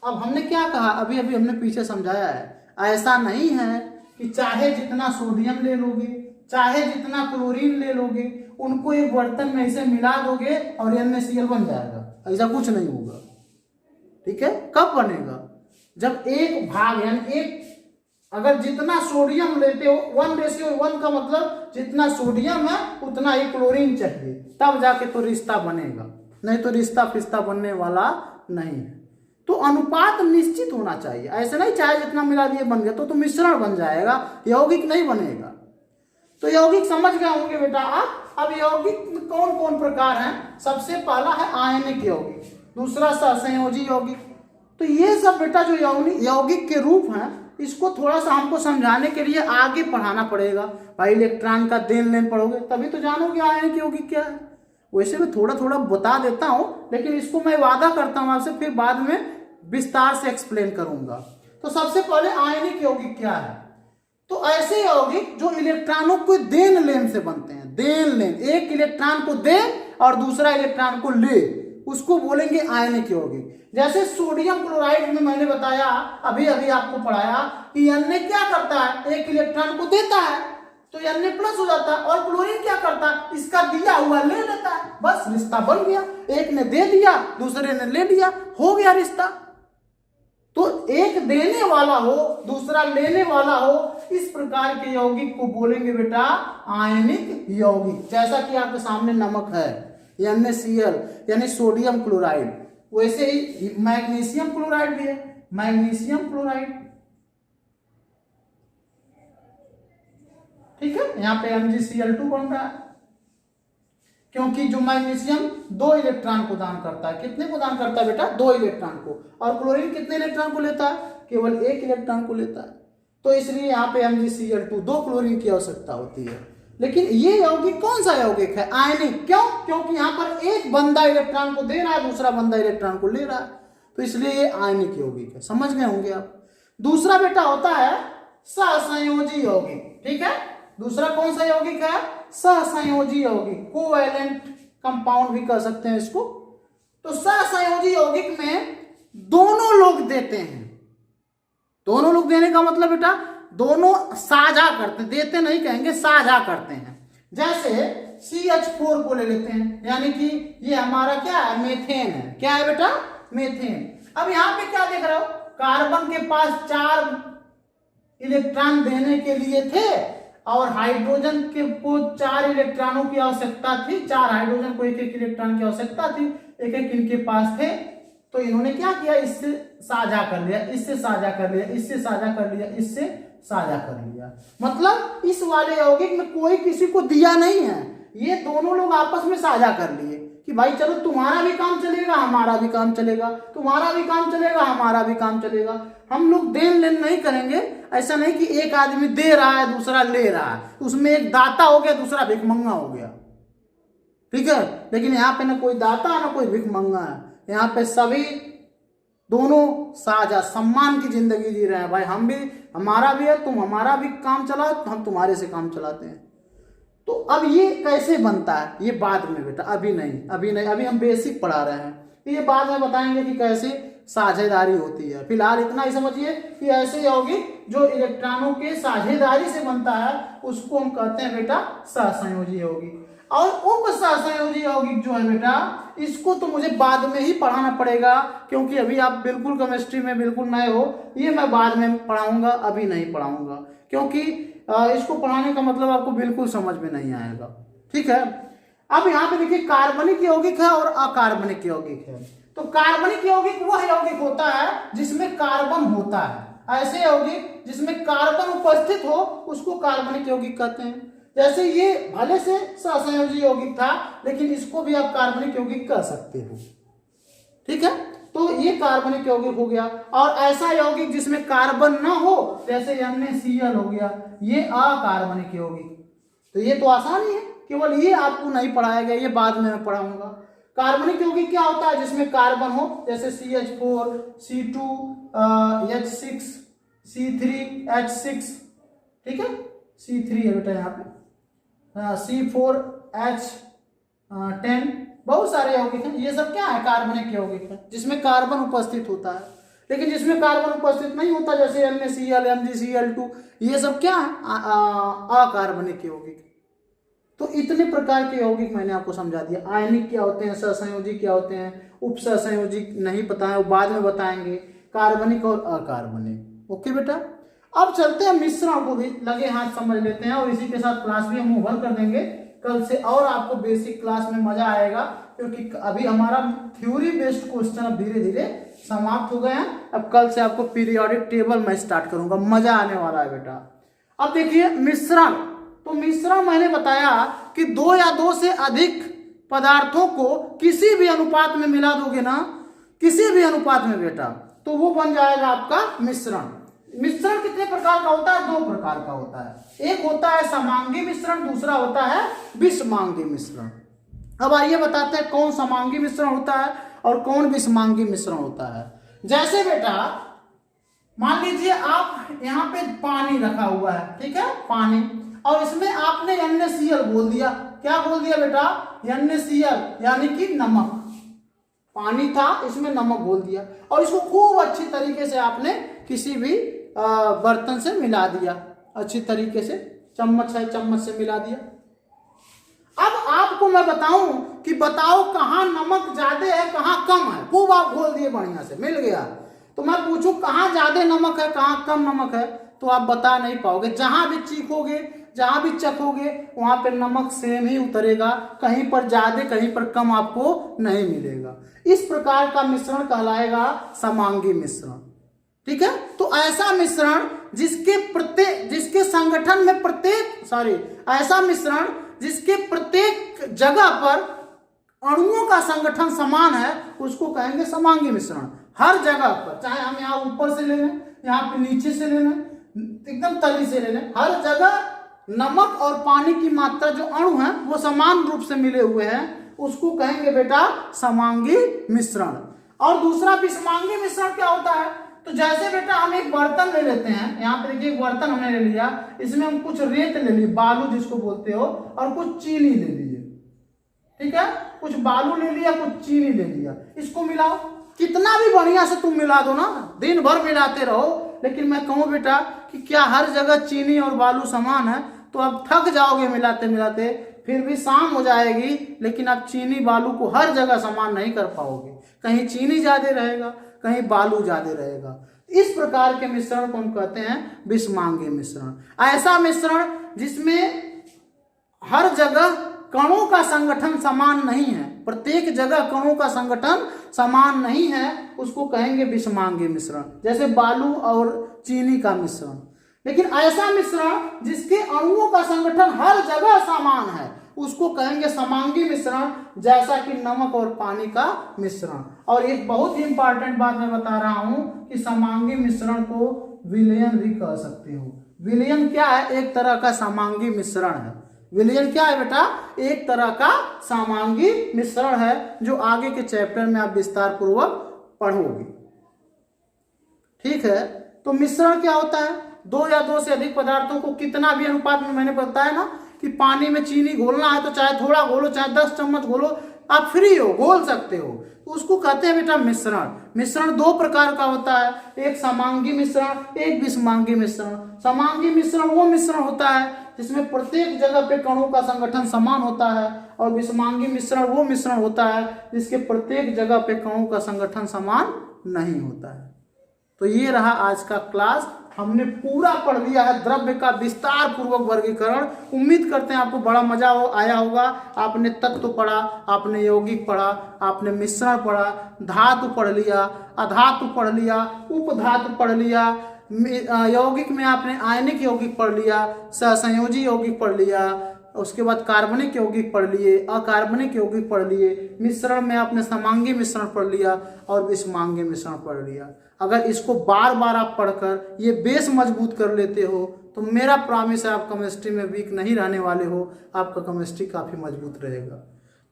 अब हमने क्या कहा, अभी अभी हमने पीछे समझाया है, ऐसा नहीं है कि चाहे जितना सोडियम ले लोगे, चाहे जितना क्लोरीन ले लोगे, उनको एक बर्तन में इसे मिला दोगे और NaCl बन जाएगा, ऐसा कुछ नहीं होगा, ठीक है। कब बनेगा, जब एक भाग यानी एक, अगर जितना सोडियम लेते हो 1:1 का मतलब जितना सोडियम है उतना ही क्लोरीन चाहिए, तब जाके तो रिश्ता बनेगा, नहीं तो रिश्ता फिश्ता बनने वाला नहीं है। तो अनुपात निश्चित होना चाहिए, ऐसे नहीं चाहे जितना मिला दिए बन गया तो मिश्रण बन जाएगा, यौगिक नहीं बनेगा। तो यौगिक समझ गए होंगे बेटा आप। अब यौगिक कौन कौन प्रकार हैं, सबसे पहला है आयनिक यौगिक, दूसरा सहसंयोजी यौगिक। तो ये सब बेटा जो यौगिक के रूप हैं इसको थोड़ा सा हमको समझाने के लिए आगे पढ़ाना पड़ेगा। भाई इलेक्ट्रॉन का देन लेन पढ़ोगे तभी तो जानोगे आयनिक यौगिक क्या है। वैसे मैं थोड़ा थोड़ा बता देता हूँ, लेकिन इसको मैं वादा करता हूँ आपसे फिर बाद में विस्तार से एक्सप्लेन करूंगा। तो सबसे पहले आयनिक यौगिक क्या है? तो ऐसे यौगिक जो इलेक्ट्रॉनों को देन लेन से बनते हैं। देन लेन, एक इलेक्ट्रॉन को दे और दूसरा इलेक्ट्रॉन को ले, उसको बोलेंगे आयनिक यौगिक। जैसे सोडियम क्लोराइड में मैंने बताया, अभी अभी आपको पढ़ाया कि Na क्या करता है, एक इलेक्ट्रॉन को देता है तो Na प्लस हो जाता है, और क्लोरीन क्या करता है, इसका दिया हुआ ले लेता है, बस रिश्ता बन गया। एक ने दे दिया, दूसरे ने ले लिया, हो गया रिश्ता। तो एक देने वाला हो, दूसरा लेने वाला हो, इस प्रकार के यौगिक को बोलेंगे बेटा आयनिक यौगिक। जैसा कि आपके सामने नमक है NaCl यानी सोडियम क्लोराइड, वैसे ही मैग्नीशियम क्लोराइड भी है, मैग्नीशियम क्लोराइड, ठीक है। यहाँ पे MgCl2 बन रहा है, क्योंकि जो मैग्नीशियम 2 इलेक्ट्रॉन को दान करता है। कितने को दान करता है बेटा? 2 इलेक्ट्रॉन को। और क्लोरीन कितने इलेक्ट्रॉन को लेता है? केवल 1 इलेक्ट्रॉन को लेता है। तो इसलिए यहाँ पे MgCl2 2 क्लोरीन की आवश्यकता होती है। लेकिन ये यौगिक कौन सा यौगिक है? आयनिक। क्यों? क्योंकि यहाँ पर एक बंदा इलेक्ट्रॉन को दे रहा है, दूसरा बंदा इलेक्ट्रॉन को ले रहा है, तो इसलिए ये आयनिक यौगिक है। समझ गए होंगे आप। दूसरा बेटा होता है सहसंयोजी यौगिक, ठीक है। दूसरा कौन सा यौगिक है? सहसंयोजी यौगिक, कोवैलेंट कंपाउंड भी कह सकते हैं इसको। तो सहसंयोजी यौगिक में दोनों लोग देते हैं। दोनों लोग देने का मतलब बेटा दोनों साझा करते, देते नहीं कहेंगे, साझा करते हैं। जैसे CH4 को ले लेते हैं, यानी कि ये हमारा क्या है? मेथेन है। क्या है बेटा? मेथेन। अब यहां पे क्या देख रहे हो? कार्बन के पास 4 इलेक्ट्रॉन देने के लिए थे और हाइड्रोजन के को 4 इलेक्ट्रॉनों की आवश्यकता थी। 4 हाइड्रोजन को 1-1 इलेक्ट्रॉन की आवश्यकता थी, 1-1 इनके पास थे। तो इन्होंने क्या किया? इससे साझा कर लिया, इससे साझा कर लिया, इससे साझा कर लिया, इससे साझा कर लिया। मतलब इस वाले यौगिक में कोई किसी को दिया नहीं है, ये दोनों लोग आपस में साझा कर लिए कि भाई चलो तुम्हारा भी काम चलेगा, हमारा भी काम चलेगा, तुम्हारा भी काम चलेगा, हमारा भी काम चलेगा। हम लोग देन लेन नहीं करेंगे। ऐसा नहीं कि एक आदमी दे रहा है दूसरा ले रहा है, उसमें एक दाता हो गया दूसरा भिखमंगा हो गया, ठीक है। लेकिन यहाँ पे ना कोई दाता ना कोई भिखमंगा है, यहाँ पे सभी दोनों साझा सम्मान की जिंदगी जी रहे हैं। भाई हम भी, हमारा भी है, तुम हमारा भी काम चलाओ, हम तुम्हारे से काम चलाते हैं। तो अब ये कैसे बनता है ये बाद में बेटा, अभी नहीं, अभी हम बेसिक पढ़ा रहे हैं। तो ये बाद में बताएंगे कि कैसे साझेदारी होती है। फिलहाल इतना ही समझिए कि ऐसे यौगिक जो इलेक्ट्रॉनों के साझेदारी से बनता है उसको हम कहते हैं बेटा सहसंयोजी यौगिक। और उप सहसंयोजी यौगिक जो है बेटा, इसको तो मुझे बाद में ही पढ़ाना पड़ेगा, क्योंकि अभी आप बिल्कुल केमिस्ट्री में बिल्कुल नए हो। ये मैं बाद में पढ़ाऊंगा, अभी नहीं पढ़ाऊंगा, क्योंकि इसको पढ़ाने का मतलब आपको बिल्कुल समझ में नहीं आएगा, ठीक है। अब यहाँ पे देखिए कार्बनिक यौगिक है और अकार्बनिक यौगिक है। तो कार्बनिक यौगिक वह यौगिक होता है जिसमें कार्बन होता है। ऐसे यौगिक जिसमें कार्बन उपस्थित हो उसको कार्बनिक यौगिक कहते हैं। जैसे ये भले से सहसंयोजी यौगिक था, लेकिन इसको भी आप कार्बनिक यौगिक कह सकते हो, ठीक है। तो ये कार्बनिक यौगिक हो गया। और ऐसा यौगिक जिसमें कार्बन ना हो, जैसे NaCl हो गया, ये अकार्बनिक यौगिक। तो ये तो आसान ही है, केवल ये आपको नहीं पढ़ाया गया, ये बाद में मैं पढ़ाऊंगा। कार्बनिक यौगिक क्या होता है? जिसमें कार्बन हो, जैसे CH4, C2, H6, C3, H6, ठीक है, C3 है बेटा यहाँ पे, C4, H10, बहुत सारे यौगिक हैं। ये सब क्या है? कार्बनिक यौगिक है, जिसमें कार्बन उपस्थित होता है। लेकिन जिसमें कार्बन उपस्थित नहीं होता, जैसे NaCl, MgCl2, ये सब क्या है? अकार्बनिक यौगिक। तो इतने प्रकार के यौगिक मैंने आपको समझा दिया। आयनिक क्या होते हैं, सहसंयोजी क्या होते हैं, उप सहसंयोजी नहीं पता है, वो बाद में बताएंगे, कार्बनिक और अकार्बनिक। ओके बेटा, अब चलते हैं मिश्रण को भी लगे हाथ समझ लेते हैं, और इसी के साथ क्लास भी हम ओवर कर देंगे कल से, और आपको बेसिक क्लास में मजा आएगा, क्योंकि अभी हमारा थ्योरी बेस्ड क्वेश्चन अब धीरे धीरे समाप्त हो गए हैं। अब कल से आपको पीरियोडिक टेबल मैं स्टार्ट करूंगा, मजा आने वाला है बेटा। अब देखिए मिश्रण, तो मिश्रण मैंने बताया कि 2 या 2 से अधिक पदार्थों को किसी भी अनुपात में मिला दोगे ना, किसी भी अनुपात में बेटा, तो वो बन जाएगा आपका मिश्रण। मिश्रण कितने प्रकार का होता है? 2 प्रकार का होता है। एक होता है समांगी मिश्रण, दूसरा होता है विषमांगी मिश्रण। अब आइए बताते हैं कौन समांगी मिश्रण होता है और कौन विषमांगी मिश्रण होता है। जैसे बेटा मान लीजिए आप यहाँ पे पानी रखा हुआ है, ठीक है, पानी, और इसमें आपने NaCl बोल दिया। क्या बोल दिया बेटा? NaCl यानी कि नमक। पानी था, इसमें नमक बोल दिया और इसको खूब अच्छी तरीके से आपने किसी भी बर्तन से मिला दिया, अच्छी तरीके से चम्मच से मिला दिया। अब आपको मैं बताऊं कि बताओ कहाँ नमक ज्यादा है कहाँ कम है। खूब आप घोल दिए, बढ़िया से मिल गया। तो मैं पूछूं कहाँ ज्यादा नमक है कहाँ कम नमक है, तो आप बता नहीं पाओगे। जहां भी चीखोगे, जहां भी चखोगे, वहां पे नमक सेम ही उतरेगा, कहीं पर ज्यादा कहीं पर कम आपको नहीं मिलेगा। इस प्रकार का मिश्रण कहलाएगा समांगी मिश्रण, ठीक है। तो ऐसा मिश्रण जिसके संगठन में ऐसा मिश्रण जिसके प्रत्येक जगह पर अणुओं का संगठन समान है, उसको कहेंगे समांगी मिश्रण। हर जगह पर, चाहे हम यहाँ ऊपर से ले लें, यहाँ पे नीचे से ले लें, एकदम तली से ले लें, हर जगह नमक और पानी की मात्रा जो अणु है वो समान रूप से मिले हुए हैं, उसको कहेंगे बेटा समांगी मिश्रण। और दूसरा विषमांगी मिश्रण क्या होता है? तो जैसे बेटा हम एक बर्तन ले लेते हैं, यहाँ पे देखिए एक बर्तन हमने ले लिया, इसमें हम कुछ रेत ले ली, बालू जिसको बोलते हो, और कुछ चीनी ले लीजिए, ठीक है, कुछ बालू ले लिया, कुछ चीनी ले लिया, इसको मिलाओ। कितना भी बढ़िया से तुम मिला दो ना, दिन भर मिलाते रहो, लेकिन मैं कहूँ बेटा कि क्या हर जगह चीनी और बालू समान है? तो आप थक जाओगे मिलाते मिलाते, फिर भी शाम हो जाएगी, लेकिन आप चीनी बालू को हर जगह समान नहीं कर पाओगे। कहीं चीनी ज्यादा रहेगा, कहीं बालू ज्यादा रहेगा। इस प्रकार के मिश्रण को हम कहते हैं विषमांगी मिश्रण। ऐसा मिश्रण जिसमें हर जगह कणों का संगठन समान नहीं है, प्रत्येक जगह कणों का संगठन समान नहीं है, उसको कहेंगे विषमांगी मिश्रण। जैसे बालू और चीनी का मिश्रण। लेकिन ऐसा मिश्रण जिसके अणुओं का संगठन हर जगह समान है, उसको कहेंगे समांगी मिश्रण, जैसा कि नमक और पानी का मिश्रण। और एक बहुत ही इंपॉर्टेंट बात मैं बता रहा हूं कि समांगी मिश्रण को विलयन भी कह सकते हो। विलयन क्या है? एक तरह का समांगी मिश्रण है। विलयन क्या है बेटा? एक तरह का समांगी मिश्रण है, जो आगे के चैप्टर में आप विस्तार पूर्वक पढ़ोगे, ठीक है। तो मिश्रण क्या होता है? 2 या 2 से अधिक पदार्थों को कितना भी अनुपात में, मैंने बताया ना कि पानी में चीनी घोलना है तो चाहे थोड़ा घोलो, चाहे 10 चम्मच घोलो, आप फ्री हो, घोल सकते हो, तो उसको कहते हैं बेटा मिश्रण। मिश्रण 2 प्रकार का होता है, एक समांगी मिश्रण, एक विषमांगी मिश्रण। समांगी मिश्रण वो मिश्रण होता है जिसमें प्रत्येक जगह पे कणों का संगठन समान होता है, और विषमांगी मिश्रण वो मिश्रण होता है जिसके प्रत्येक जगह पे कणों का संगठन समान नहीं होता है। तो ये रहा आज का क्लास। हमने पूरा पढ़ लिया है द्रव्य का विस्तार पूर्वक वर्गीकरण। उम्मीद करते हैं आपको बड़ा मजा आया होगा। आपने तत्व पढ़ा, आपने यौगिक पढ़ा, आपने मिश्रण पढ़ा, धातु पढ़ लिया, अधातु पढ़ लिया, उपधातु पढ़ लिया, यौगिक में आपने आयनिक यौगिक पढ़ लिया, सहसंयोजी यौगिक पढ़ लिया, उसके बाद कार्बनिक यौगिक पढ़ लिए, अकार्बनिक यौगिक पढ़ लिए, मिश्रण में आपने समांगी मिश्रण पढ़ लिया और विषमांगी मिश्रण पढ़ लिया। अगर इसको बार बार आप पढ़कर ये बेस मजबूत कर लेते हो तो मेरा प्रॉमिस है आप केमिस्ट्री में वीक नहीं रहने वाले हो, आपका केमिस्ट्री काफ़ी मजबूत रहेगा।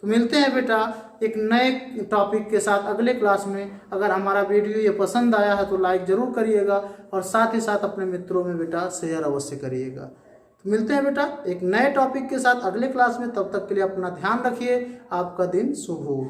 तो मिलते हैं बेटा एक नए टॉपिक के साथ अगले क्लास में। अगर हमारा वीडियो ये पसंद आया है तो लाइक ज़रूर करिएगा और साथ ही साथ अपने मित्रों में बेटा शेयर अवश्य करिएगा। तो मिलते हैं बेटा एक नए टॉपिक के साथ अगले क्लास में। तब तक के लिए अपना ध्यान रखिए। आपका दिन शुभ हो।